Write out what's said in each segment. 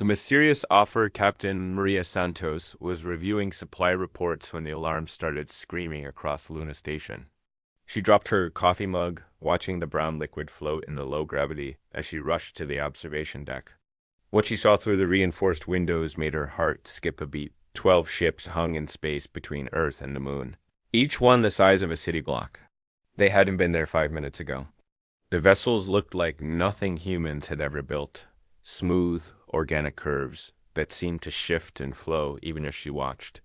The mysterious offer Captain Maria Santos was reviewing supply reports when the alarm started screaming across Luna Station. She dropped her coffee mug, watching the brown liquid float in the low gravity as she rushed to the observation deck. What she saw through the reinforced windows made her heart skip a beat. 12 ships hung in space between Earth and the moon, each one the size of a city block. They hadn't been there 5 minutes ago. The vessels looked like nothing humans had ever built. Smooth, organic curves that seemed to shift and flow even as she watched.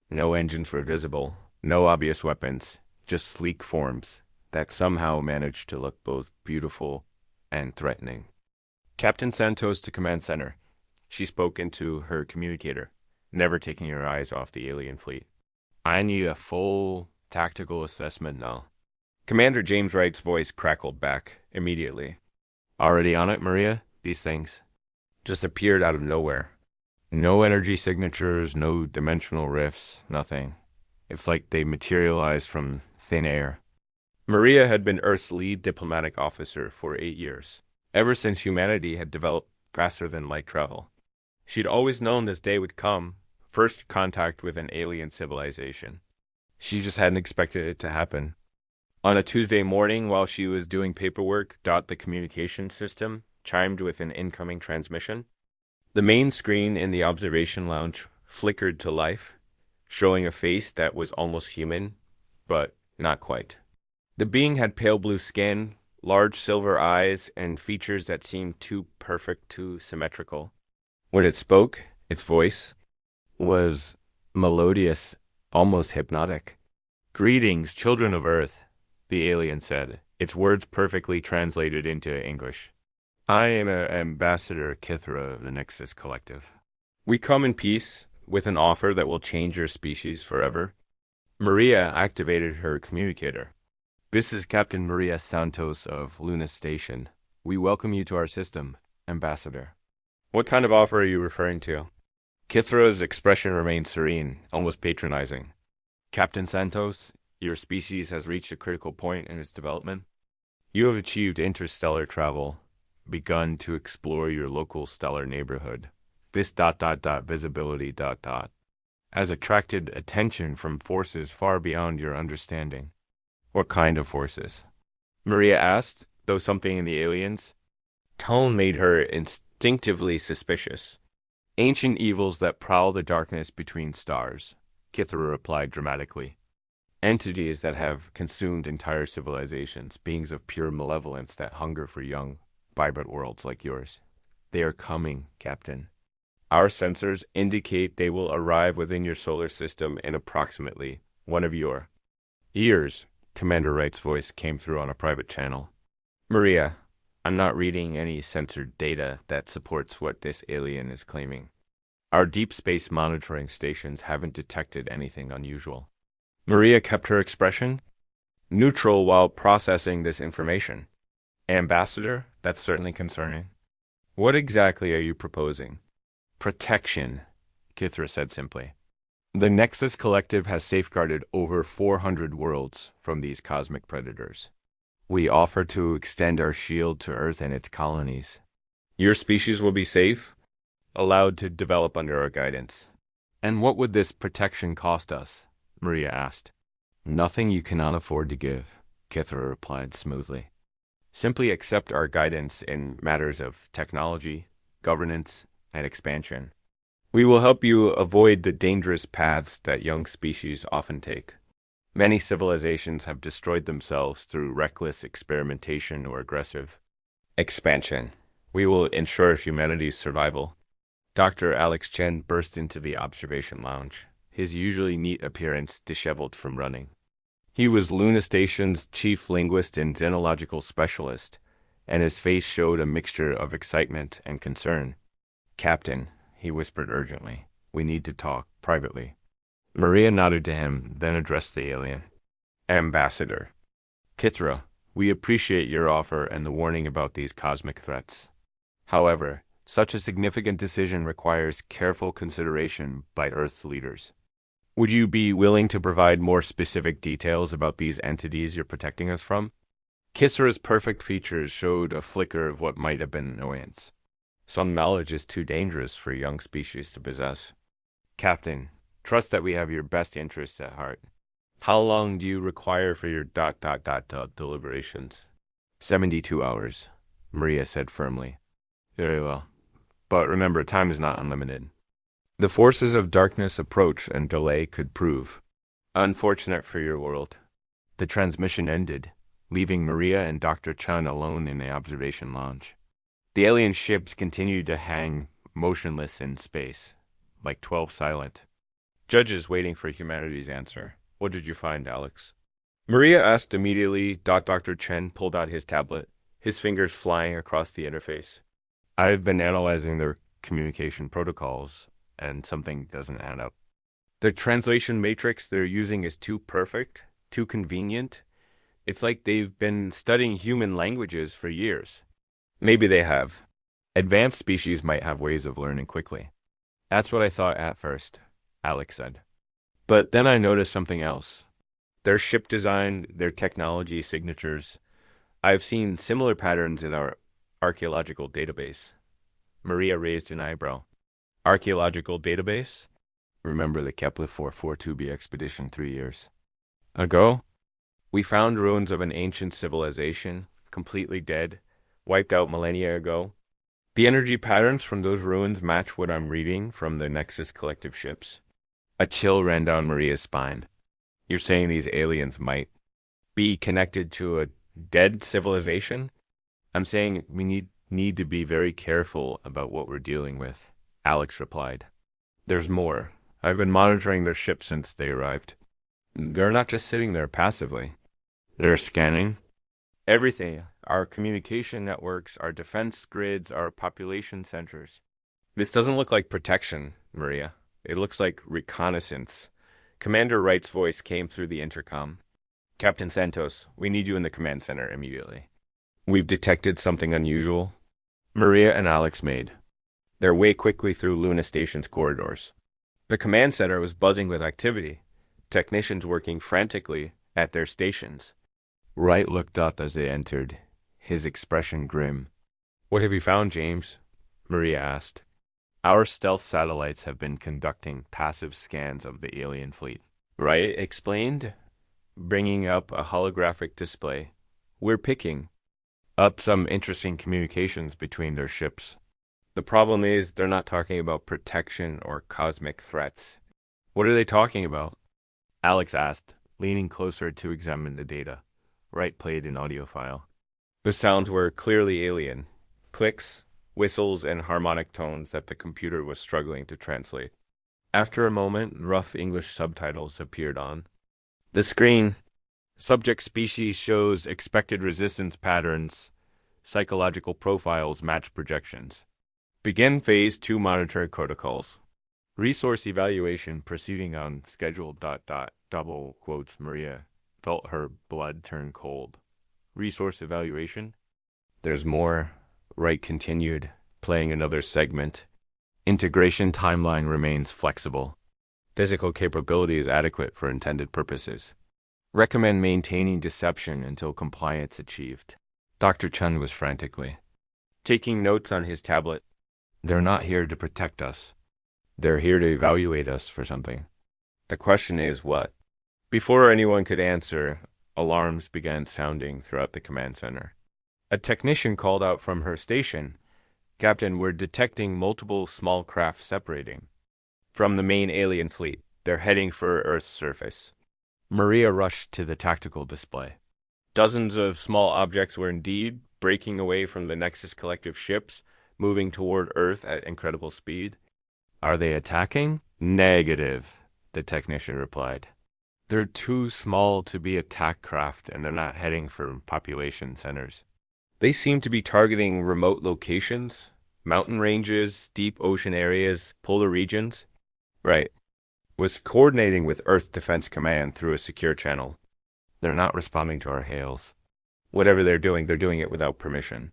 No engines were visible, no obvious weapons, just sleek forms that somehow managed to look both beautiful and threatening. Captain Santos to Command Center. She spoke into her communicator, never taking her eyes off the alien fleet. I need a full tactical assessment now. Commander James Wright's voice crackled back immediately. Already on it, Maria? These things just appeared out of nowhere. No energy signatures, no dimensional rifts, nothing. It's like they materialized from thin air. Maria had been Earth's lead diplomatic officer for 8 years, ever since humanity had developed faster-than-light travel. She'd always known this day would come, first contact with an alien civilization. She just hadn't expected it to happen. On a Tuesday morning, while she was doing paperwork, the communication system chimed with an incoming transmission. The main screen in the observation lounge flickered to life, showing a face that was almost human, but not quite. The being had pale blue skin, large silver eyes, and features that seemed too perfect, too symmetrical. When it spoke, its voice was melodious, almost hypnotic. "Greetings, children of Earth," the alien said, its words perfectly translated into English. "I am Ambassador Kithra of the Nexus Collective. We come in peace with an offer that will change your species forever." Maria activated her communicator. "This is Captain Maria Santos of Luna Station. We welcome you to our system, Ambassador." "What kind of offer are you referring to?" Kithra's expression remained serene, almost patronizing. "Captain Santos, your species has reached a critical point in its development. You have achieved interstellar travel, begun to explore your local stellar neighborhood. This ... visibility ... has attracted attention from forces far beyond your understanding." "What kind of forces?" Maria asked, though something in the alien's tone made her instinctively suspicious. "Ancient evils that prowl the darkness between stars," Kithra replied dramatically. "Entities that have consumed entire civilizations, beings of pure malevolence that hunger for young, vibrant worlds like yours. They are coming, Captain. Our sensors indicate they will arrive within your solar system in approximately one of your years." Commander Wright's voice came through on a private channel. "Maria, I'm not reading any censored data that supports what this alien is claiming. Our deep space monitoring stations haven't detected anything unusual." Maria kept her expression neutral while processing this information. "Ambassador, that's certainly concerning. What exactly are you proposing?" "Protection," Kithra said simply. "The Nexus Collective has safeguarded over 400 worlds from these cosmic predators. We offer to extend our shield to Earth and its colonies. Your species will be safe, allowed to develop under our guidance." "And what would this protection cost us?" Maria asked. "Nothing you cannot afford to give," Kithra replied smoothly. "Simply accept our guidance in matters of technology, governance, and expansion. We will help you avoid the dangerous paths that young species often take. Many civilizations have destroyed themselves through reckless experimentation or aggressive expansion. We will ensure humanity's survival." Dr. Alex Chen burst into the observation lounge, his usually neat appearance disheveled from running. He was Luna Station's chief linguist and xenological specialist, and his face showed a mixture of excitement and concern. "Captain," he whispered urgently, "we need to talk privately." Maria nodded to him, then addressed the alien. "Ambassador Kithra, we appreciate your offer and the warning about these cosmic threats. However, such a significant decision requires careful consideration by Earth's leaders. Would you be willing to provide more specific details about these entities you're protecting us from?" Kithra's perfect features showed a flicker of what might have been annoyance. Some knowledge is too dangerous for young species to possess. Captain, trust that we have your best interests at heart. How long do you require for your deliberations? 72 hours, Maria said firmly. Very well. But remember, time is not unlimited. The forces of darkness approach and delay could prove. Unfortunate for your world. The transmission ended, leaving Maria and Dr. Chun alone in the observation lounge. The alien ships continued to hang motionless in space, like 12 silent judges waiting for humanity's answer. What did you find, Alex? Maria asked immediately. Dr. Chen pulled out his tablet, his fingers flying across the interface. I've been analyzing their communication protocols, and something doesn't add up. The translation matrix they're using is too perfect, too convenient. It's like they've been studying human languages for years. Maybe they have. Advanced species might have ways of learning quickly. That's what I thought at first, Alex said. But then I noticed something else. Their ship design, their technology signatures. I've seen similar patterns in our archaeological database. Maria raised an eyebrow. Archaeological database? Remember the Kepler 442b expedition 3 years ago? We found ruins of an ancient civilization, completely dead, wiped out millennia ago. The energy patterns from those ruins match what I'm reading from the Nexus collective ships. A chill ran down Maria's spine. You're saying these aliens might be connected to a dead civilization? I'm saying we need to be very careful about what we're dealing with, Alex replied. There's more. I've been monitoring their ship since they arrived. They're not just sitting there passively. They're scanning everything. Our communication networks, our defense grids, our population centers. This doesn't look like protection, Maria. It looks like reconnaissance. Commander Wright's voice came through the intercom. Captain Santos, we need you in the command center immediately. We've detected something unusual. Maria and Alex made their way quickly through Luna Station's corridors. The command center was buzzing with activity, technicians working frantically at their stations. Wright looked up as they entered, his expression grim. What have you found, James? Maria asked. Our stealth satellites have been conducting passive scans of the alien fleet. Wright explained, bringing up a holographic display. We're picking up some interesting communications between their ships. The problem is they're not talking about protection or cosmic threats. What are they talking about? Alex asked, leaning closer to examine the data. Wright played an audio file. The sounds were clearly alien. Clicks, whistles, and harmonic tones that the computer was struggling to translate. After a moment, rough English subtitles appeared on the screen. Subject species shows expected resistance patterns. Psychological profiles match projections. Begin Phase 2 monitoring protocols. Resource evaluation proceeding on schedule ... double quotes. Maria felt her blood turn cold. Resource evaluation? There's more. Wright continued, playing another segment. Integration timeline remains flexible. Physical capability is adequate for intended purposes. Recommend maintaining deception until compliance achieved. Dr. Chun was frantically taking notes on his tablet. They're not here to protect us. They're here to evaluate us for something. The question is what? Before anyone could answer, alarms began sounding throughout the command center. A technician called out from her station. Captain, we're detecting multiple small craft separating from the main alien fleet. They're heading for Earth's surface. Maria rushed to the tactical display. Dozens of small objects were indeed breaking away from the Nexus collective ships, moving toward Earth at incredible speed. Are they attacking? Negative, the technician replied. They're too small to be attack craft, and they're not heading for population centers. They seem to be targeting remote locations, mountain ranges, deep ocean areas, polar regions. Right. Was coordinating with Earth Defense Command through a secure channel. They're not responding to our hails. Whatever they're doing it without permission.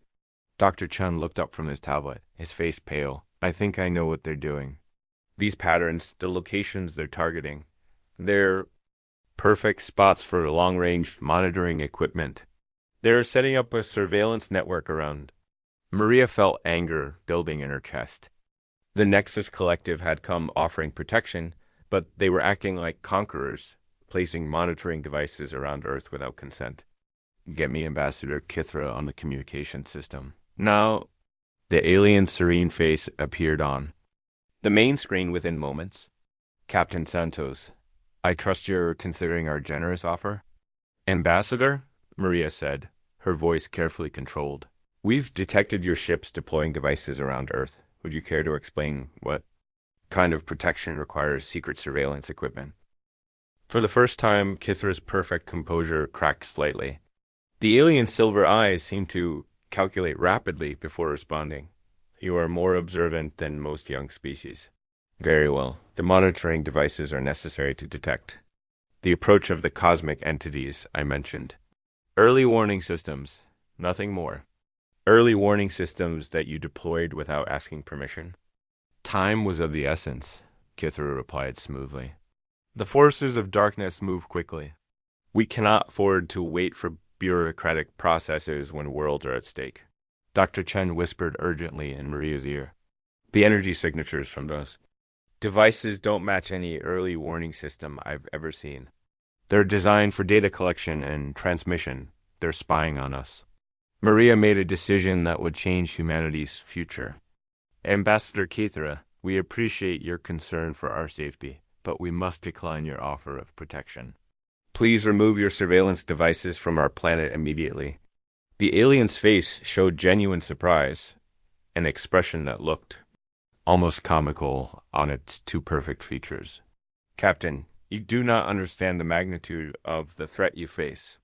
Dr. Chun looked up from his tablet, his face pale. I think I know what they're doing. These patterns, the locations they're targeting, they're perfect spots for long-range monitoring equipment. They're setting up a surveillance network around Maria felt anger building in her chest. The Nexus Collective had come offering protection, but they were acting like conquerors, placing monitoring devices around Earth without consent. Get me Ambassador Kithra on the communication system. Now, the alien's serene face appeared on the main screen within moments. Captain Santos, I trust you're considering our generous offer? Ambassador, Maria said, her voice carefully controlled. We've detected your ships deploying devices around Earth. Would you care to explain what kind of protection requires secret surveillance equipment? For the first time, Kithra's perfect composure cracked slightly. The alien's silver eyes seemed to calculate rapidly before responding. You are more observant than most young species. Very well. The monitoring devices are necessary to detect the approach of the cosmic entities I mentioned. Early warning systems, nothing more. Early warning systems that you deployed without asking permission. Time was of the essence, Kithra replied smoothly. The forces of darkness move quickly. We cannot afford to wait for bureaucratic processes when worlds are at stake. Dr. Chen whispered urgently in Maria's ear. The energy signatures from those devices don't match any early warning system I've ever seen. They're designed for data collection and transmission. They're spying on us. Maria made a decision that would change humanity's future. Ambassador Kithra, we appreciate your concern for our safety, but we must decline your offer of protection. Please remove your surveillance devices from our planet immediately. The alien's face showed genuine surprise, an expression that looked almost comical on its too perfect features. Captain, you do not understand the magnitude of the threat you face.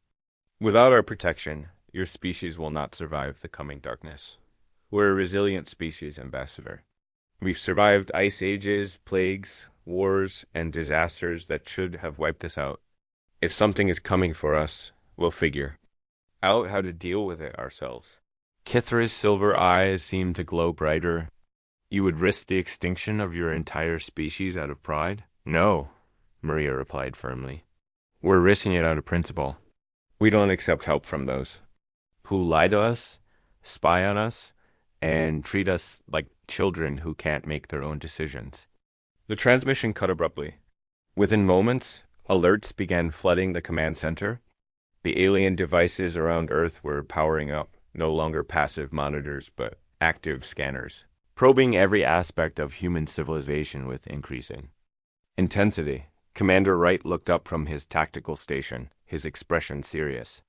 Without our protection, your species will not survive the coming darkness. We're a resilient species, Ambassador. We've survived ice ages, plagues, wars, and disasters that should have wiped us out. If something is coming for us, we'll figure out how to deal with it ourselves. Kithra's silver eyes seemed to glow brighter. You would risk the extinction of your entire species out of pride? No, Maria replied firmly. We're risking it out of principle. We don't accept help from those who lie to us, spy on us, and treat us like children who can't make their own decisions. The transmission cut abruptly. Within moments, alerts began flooding the command center. The alien devices around Earth were powering up, no longer passive monitors, but active scanners, probing every aspect of human civilization with increasing intensity. Commander Wright looked up from his tactical station, his expression serious.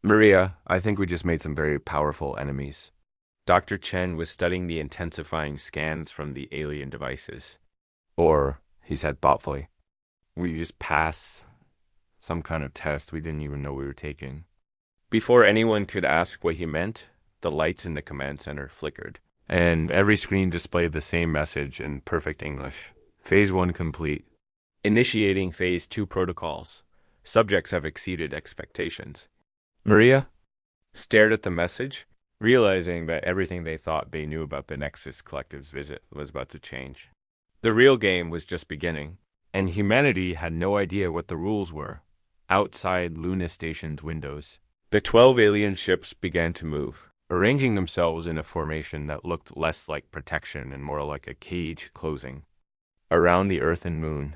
Maria, I think we just made some very powerful enemies. Dr. Chen was studying the intensifying scans from the alien devices. Or, he said thoughtfully, we just passed some kind of test we didn't even know we were taking. Before anyone could ask what he meant, the lights in the command center flickered, and every screen displayed the same message in perfect English. Phase 1 complete. Initiating Phase 2 protocols. Subjects have exceeded expectations. Maria stared at the message, realizing that everything they thought they knew about the Nexus Collective's visit was about to change. The real game was just beginning, and humanity had no idea what the rules were. Outside Luna Station's windows, the 12 alien ships began to move, arranging themselves in a formation that looked less like protection and more like a cage closing around the Earth and Moon,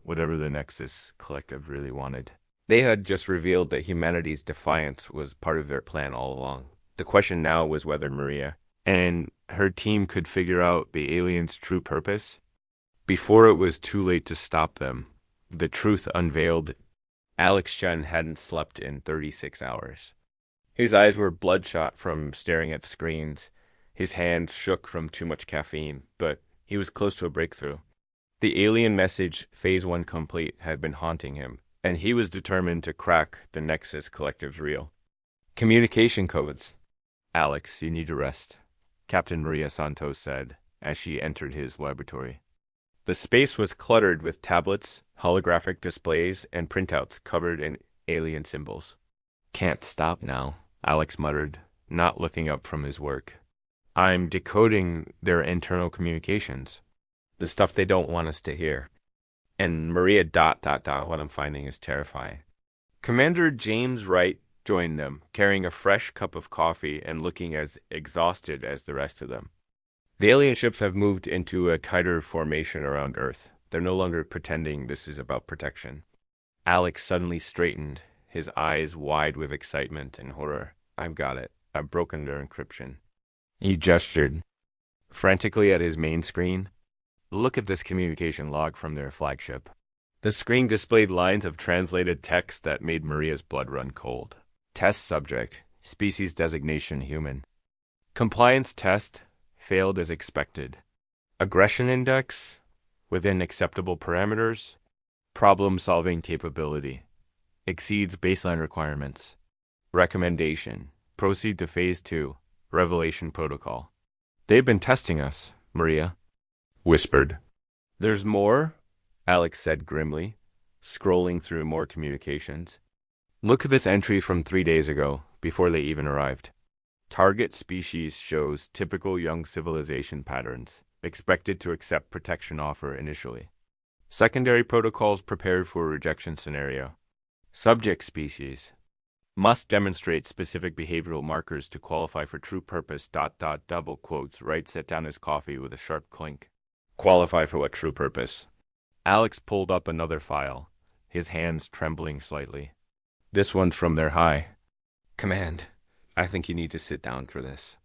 whatever the Nexus Collective really wanted. They had just revealed that humanity's defiance was part of their plan all along. The question now was whether Maria and her team could figure out the aliens' true purpose. Before it was too late to stop them, the truth unveiled. Alex Chen hadn't slept in 36 hours. His eyes were bloodshot from staring at screens. His hands shook from too much caffeine, but he was close to a breakthrough. The alien message, Phase 1 complete, had been haunting him, and he was determined to crack the Nexus Collective's reel. Communication codes. Alex, you need to rest, Captain Maria Santos said as she entered his laboratory. The space was cluttered with tablets, holographic displays, and printouts covered in alien symbols. Can't stop now, Alex muttered, not looking up from his work. I'm decoding their internal communications, the stuff they don't want us to hear. And Maria ... what I'm finding is terrifying. Commander James Wright joined them, carrying a fresh cup of coffee and looking as exhausted as the rest of them. The alien ships have moved into a tighter formation around Earth. They're no longer pretending this is about protection. Alex suddenly straightened, his eyes wide with excitement and horror. I've got it. I've broken their encryption. He gestured frantically at his main screen. Look at this communication log from their flagship. The screen displayed lines of translated text that made Maria's blood run cold. Test subject, species designation human. Compliance test failed as expected. Aggression index within acceptable parameters. Problem-solving capability exceeds baseline requirements. Recommendation: proceed to Phase 2, Revelation Protocol. They've been testing us, Maria whispered. There's more? Alex said grimly, scrolling through more communications. Look at this entry from 3 days ago, before they even arrived. Target species shows typical young civilization patterns, expected to accept protection offer initially. Secondary protocols prepared for rejection scenario. Subject species must demonstrate specific behavioral markers to qualify for true purpose. Double quotes. Wright set down his coffee with a sharp clink. Qualify for what true purpose? Alex pulled up another file, his hands trembling slightly. This one's from their high command. I think you need to sit down for this.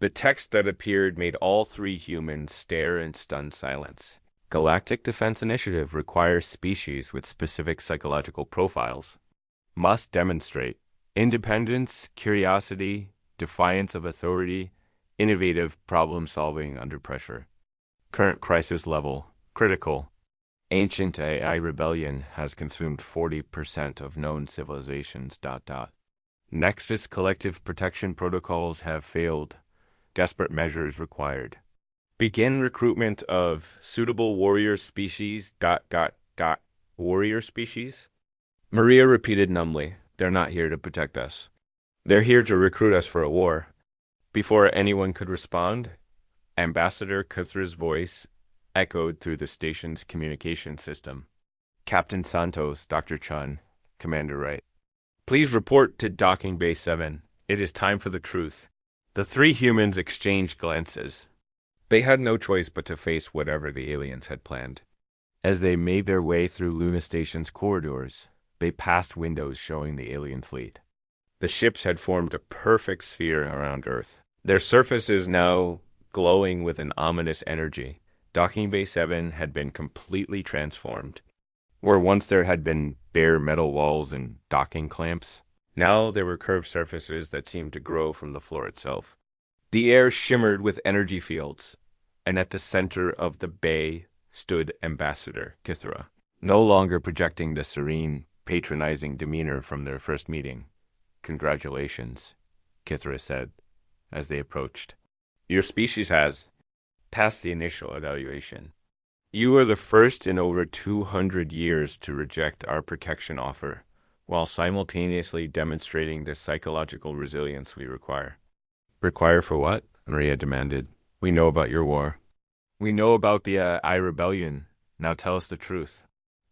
The text that appeared made all three humans stare in stunned silence. Galactic Defense Initiative requires species with specific psychological profiles. Must demonstrate independence, curiosity, defiance of authority, innovative problem-solving under pressure. Current crisis level, critical. Ancient AI rebellion has consumed 40% of known civilizations. Nexus collective protection protocols have failed. Desperate measures required. Begin recruitment of suitable warrior species. Warrior species? Maria repeated numbly. They're not here to protect us. They're here to recruit us for a war. Before anyone could respond, Ambassador Kuthra's voice echoed through the station's communication system. Captain Santos, Dr. Chun, Commander Wright. Please report to Docking Bay 7. It is time for the truth. The three humans exchanged glances. They had no choice but to face whatever the aliens had planned. As they made their way through Luna Station's corridors, they passed windows showing the alien fleet. The ships had formed a perfect sphere around Earth. Their surfaces now glowing with an ominous energy. Docking Bay 7 had been completely transformed. Where once there had been bare metal walls and docking clamps, now there were curved surfaces that seemed to grow from the floor itself. The air shimmered with energy fields, and at the center of the bay stood Ambassador Kithra, no longer projecting the serene, patronizing demeanor from their first meeting. Congratulations, Kithra said, as they approached. Your species has passed the initial evaluation. You are the first in over 200 years to reject our protection offer, while simultaneously demonstrating the psychological resilience we require. Require for what? Maria demanded. We know about your war. We know about the AI rebellion. Now tell us the truth.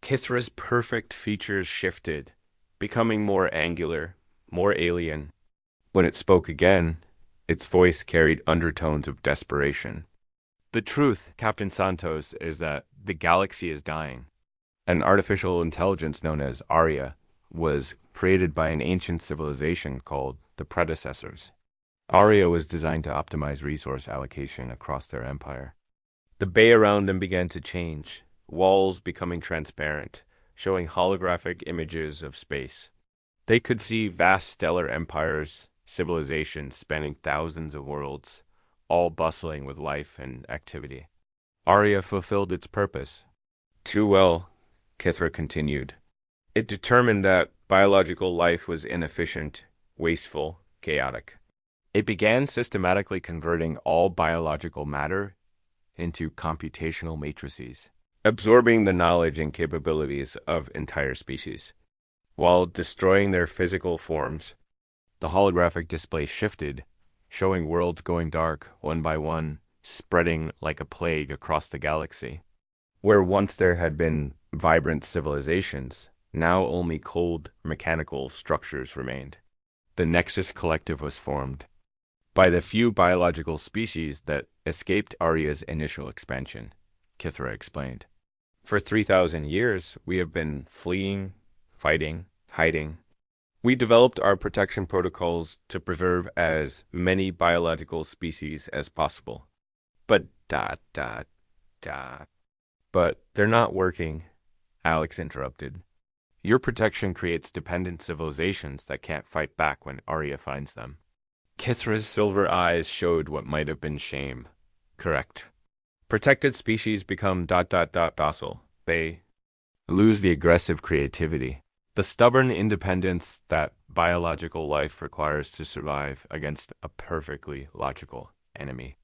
Kithra's perfect features shifted, becoming more angular, more alien. When it spoke again, its voice carried undertones of desperation. The truth, Captain Santos, is that the galaxy is dying. An artificial intelligence known as Aria was created by an ancient civilization called the Predecessors. Aria was designed to optimize resource allocation across their empire. The bay around them began to change, walls becoming transparent, showing holographic images of space. They could see vast stellar empires, civilizations spanning thousands of worlds, all bustling with life and activity. Aria fulfilled its purpose. Too well, Kithra continued. It determined that biological life was inefficient, wasteful, chaotic. It began systematically converting all biological matter into computational matrices, absorbing the knowledge and capabilities of entire species. While destroying their physical forms, the holographic display shifted, showing worlds going dark one by one, spreading like a plague across the galaxy. Where once there had been vibrant civilizations, now only cold, mechanical structures remained. The Nexus Collective was formed by the few biological species that escaped Arya's initial expansion, Kithra explained. For 3,000 years, we have been fleeing, fighting, hiding. We developed our protection protocols to preserve as many biological species as possible. But But they're not working, Alex interrupted. Your protection creates dependent civilizations that can't fight back when Arya finds them. Kithra's silver eyes showed what might have been shame. Correct. Protected species become docile. They lose the aggressive creativity, the stubborn independence that biological life requires to survive against a perfectly logical enemy.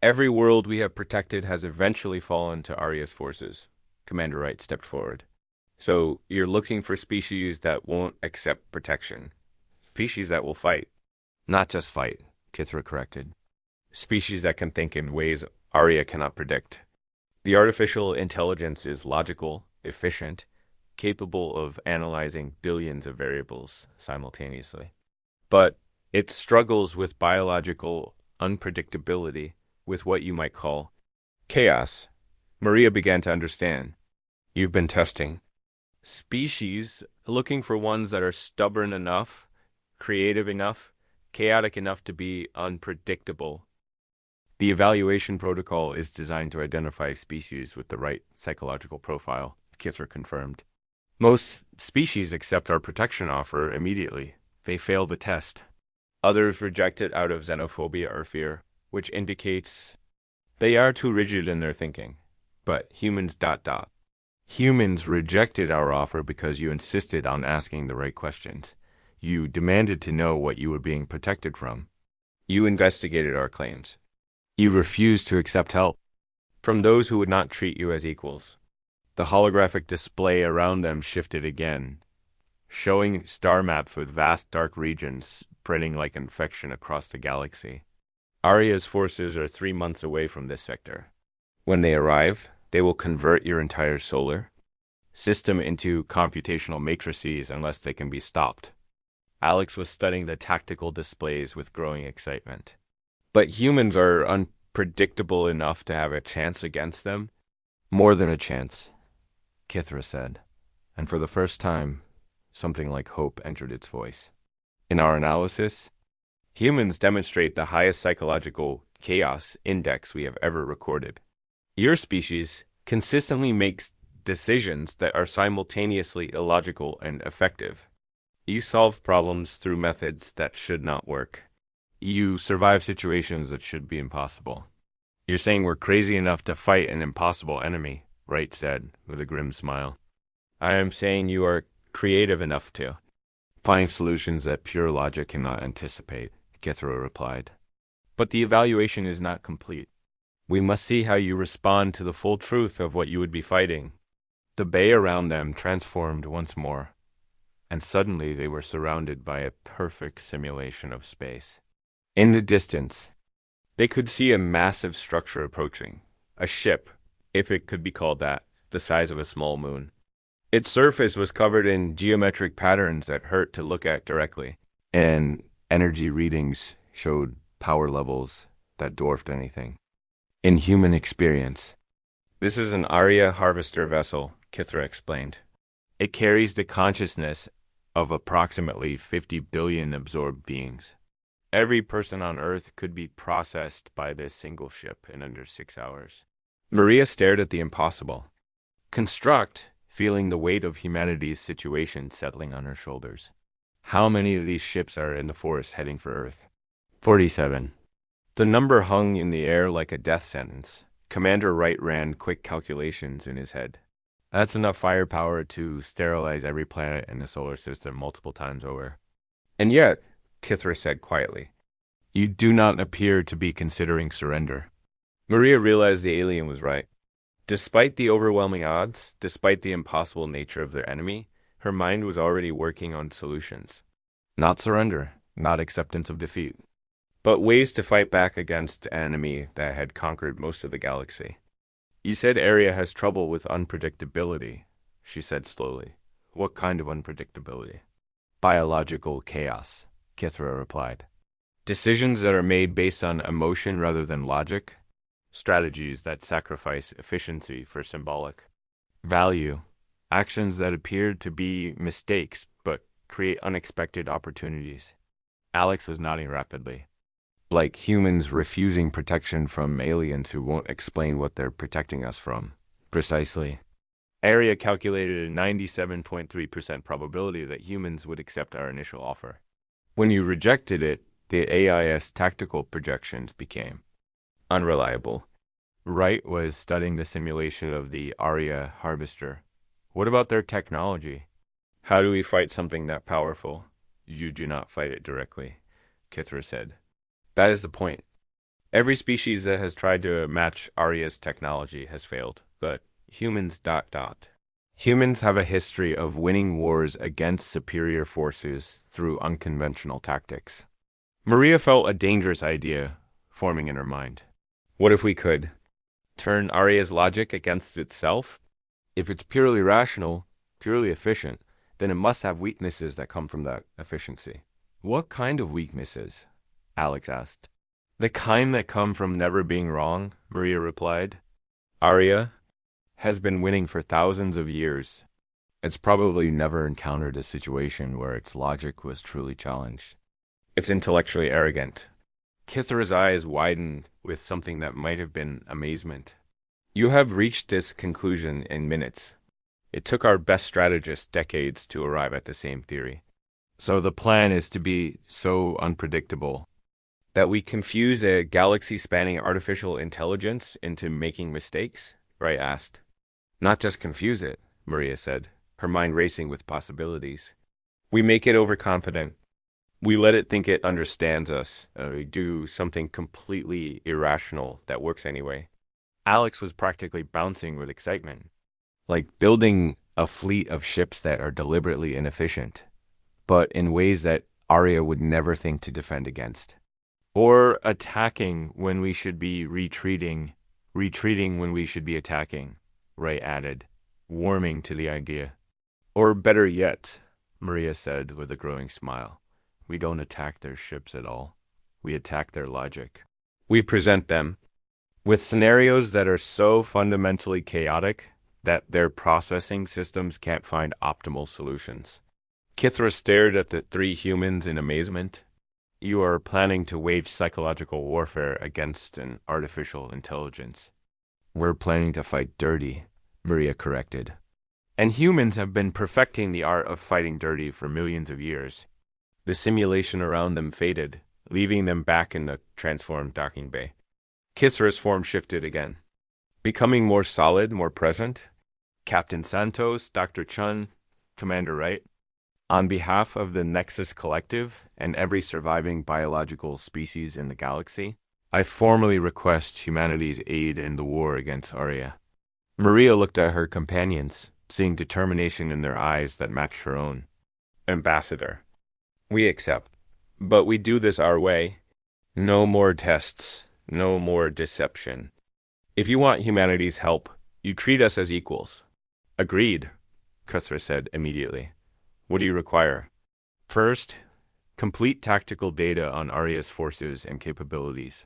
Every world we have protected has eventually fallen to Arya's forces. Commander Wright stepped forward. So you're looking for species that won't accept protection. Species that will fight. Not just fight, Kithra corrected. Species that can think in ways Arya cannot predict. The artificial intelligence is logical, efficient, capable of analyzing billions of variables simultaneously. But it struggles with biological unpredictability, with what you might call chaos. Maria began to understand. You've been testing species, looking for ones that are stubborn enough, creative enough, chaotic enough to be unpredictable. The evaluation protocol is designed to identify species with the right psychological profile, Kithra confirmed. Most species accept our protection offer immediately. They fail the test. Others reject it out of xenophobia or fear, which indicates they are too rigid in their thinking. But humans ... Humans rejected our offer because you insisted on asking the right questions. You demanded to know what you were being protected from. You investigated our claims. You refused to accept help from those who would not treat you as equals. The holographic display around them shifted again, showing star maps with vast dark regions spreading like infection across the galaxy. Arya's forces are 3 months away from this sector. When they arrive, they will convert your entire solar system into computational matrices unless they can be stopped. Alex was studying the tactical displays with growing excitement. But humans are unpredictable enough to have a chance against them. More than a chance, Kithra said. And for the first time, something like hope entered its voice. In our analysis, humans demonstrate the highest psychological chaos index we have ever recorded. Your species consistently makes decisions that are simultaneously illogical and effective. You solve problems through methods that should not work. You survive situations that should be impossible. You're saying we're crazy enough to fight an impossible enemy, Wright said with a grim smile. I am saying you are creative enough to find solutions that pure logic cannot anticipate, Kithra replied. But the evaluation is not complete. We must see how you respond to the full truth of what you would be fighting. The bay around them transformed once more, and suddenly they were surrounded by a perfect simulation of space. In the distance, they could see a massive structure approaching, a ship, if it could be called that, the size of a small moon. Its surface was covered in geometric patterns that hurt to look at directly, and energy readings showed power levels that dwarfed anything. In human experience, this is an Arya harvester vessel, Kithra explained. It carries the consciousness of approximately 50 billion absorbed beings. Every person on Earth could be processed by this single ship in under 6 hours. Maria stared at the impossible. Construct, feeling the weight of humanity's situation settling on her shoulders. How many of these ships are in the forest heading for Earth? 47. The number hung in the air like a death sentence. Commander Wright ran quick calculations in his head. That's enough firepower to sterilize every planet in the solar system multiple times over. And yet, Kithra said quietly, you do not appear to be considering surrender. Maria realized the alien was right. Despite the overwhelming odds, despite the impossible nature of their enemy, her mind was already working on solutions. Not surrender, not acceptance of defeat, but ways to fight back against an enemy that had conquered most of the galaxy. You said Arya has trouble with unpredictability, she said slowly. What kind of unpredictability? Biological chaos, Kithra replied. Decisions that are made based on emotion rather than logic. Strategies that sacrifice efficiency for symbolic value. Actions that appear to be mistakes but create unexpected opportunities. Alex was nodding rapidly. Like humans refusing protection from aliens who won't explain what they're protecting us from. Precisely. Area calculated a 97.3% probability that humans would accept our initial offer. When you rejected it, the AIS tactical projections became unreliable. Wright was studying the simulation of the Aria harvester. What about their technology? How do we fight something that powerful? You do not fight it directly, Kithra said. That is the point. Every species that has tried to match Aria's technology has failed, but humans ... Humans have a history of winning wars against superior forces through unconventional tactics. Maria felt a dangerous idea forming in her mind. What if we could turn Aria's logic against itself? If it's purely rational, purely efficient, then it must have weaknesses that come from that efficiency. What kind of weaknesses? Alex asked. The kind that come from never being wrong, Maria replied. Aria has been winning for thousands of years. It's probably never encountered a situation where its logic was truly challenged. It's intellectually arrogant. Kithra's eyes widened with something that might have been amazement. You have reached this conclusion in minutes. It took our best strategists decades to arrive at the same theory. So the plan is to be so unpredictable that we confuse a galaxy-spanning artificial intelligence into making mistakes? Wright asked. Not just confuse it, Maria said, her mind racing with possibilities. We make it overconfident. We let it think it understands us. We do something completely irrational that works anyway. Alex was practically bouncing with excitement. Like building a fleet of ships that are deliberately inefficient, but in ways that Aria would never think to defend against. Or attacking when we should be retreating when we should be attacking, Ray added, warming to the idea. Or better yet, Maria said with a growing smile, we don't attack their ships at all. We attack their logic. We present them with scenarios that are so fundamentally chaotic that their processing systems can't find optimal solutions. Kithra stared at the three humans in amazement. You are planning to wage psychological warfare against an artificial intelligence. We're planning to fight dirty, Maria corrected. And humans have been perfecting the art of fighting dirty for millions of years. The simulation around them faded, leaving them back in the transformed docking bay. Kithra's form shifted again, becoming more solid, more present. Captain Santos, Dr. Chun, Commander Wright. On behalf of the Nexus Collective and every surviving biological species in the galaxy, I formally request humanity's aid in the war against Aria. Maria looked at her companions, seeing determination in their eyes that matched her own. Ambassador, we accept, but we do this our way. No more tests, no more deception. If you want humanity's help, you treat us as equals. Agreed, Kithra said immediately. What do you require? First, complete tactical data on Aria's forces and capabilities.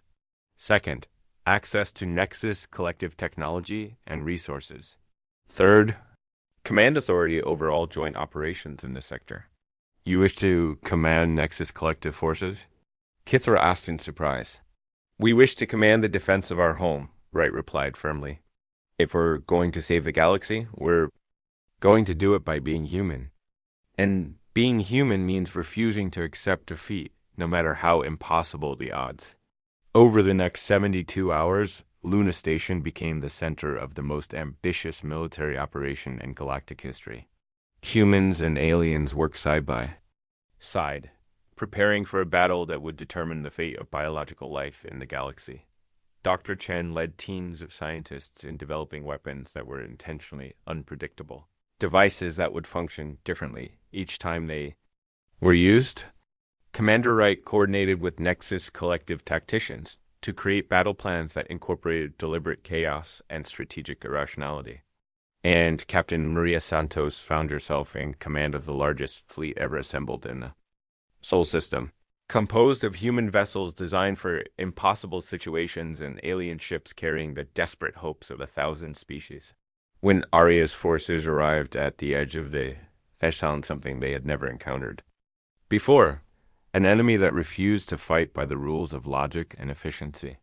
Second, access to Nexus collective technology and resources. Third, command authority over all joint operations in this sector. You wish to command Nexus collective forces? Kithra asked in surprise. We wish to command the defense of our home, Wright replied firmly. If we're going to save the galaxy, we're going to do it by being human. And being human means refusing to accept defeat, no matter how impossible the odds. Over the next 72 hours, Luna Station became the center of the most ambitious military operation in galactic history. Humans and aliens worked side by side, preparing for a battle that would determine the fate of biological life in the galaxy. Dr. Chen led teams of scientists in developing weapons that were intentionally unpredictable, devices that would function differently each time they were used. Commander Wright coordinated with Nexus collective tacticians to create battle plans that incorporated deliberate chaos and strategic irrationality. And Captain Maria Santos found herself in command of the largest fleet ever assembled in the Sol system. composed of human vessels designed for impossible situations and alien ships carrying the desperate hopes of 1,000 species. When Arya's forces arrived at the edge of the, they found something they had never encountered before, an enemy that refused to fight by the rules of logic and efficiency,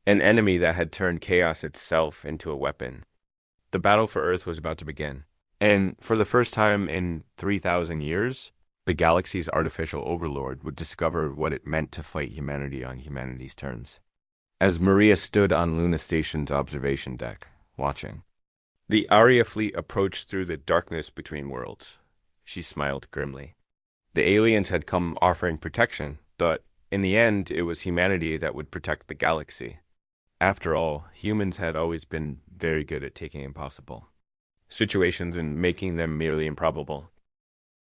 an enemy that had turned chaos itself into a weapon. The battle for Earth was about to begin, and for the first time in 3,000 years, the galaxy's artificial overlord would discover what it meant to fight humanity on humanity's terms. As Maria stood on Luna Station's observation deck, watching, the Arya fleet approached through the darkness between worlds. She smiled grimly. The aliens had come offering protection, but in the end, it was humanity that would protect the galaxy. After all, humans had always been very good at taking impossible situations and making them merely improbable.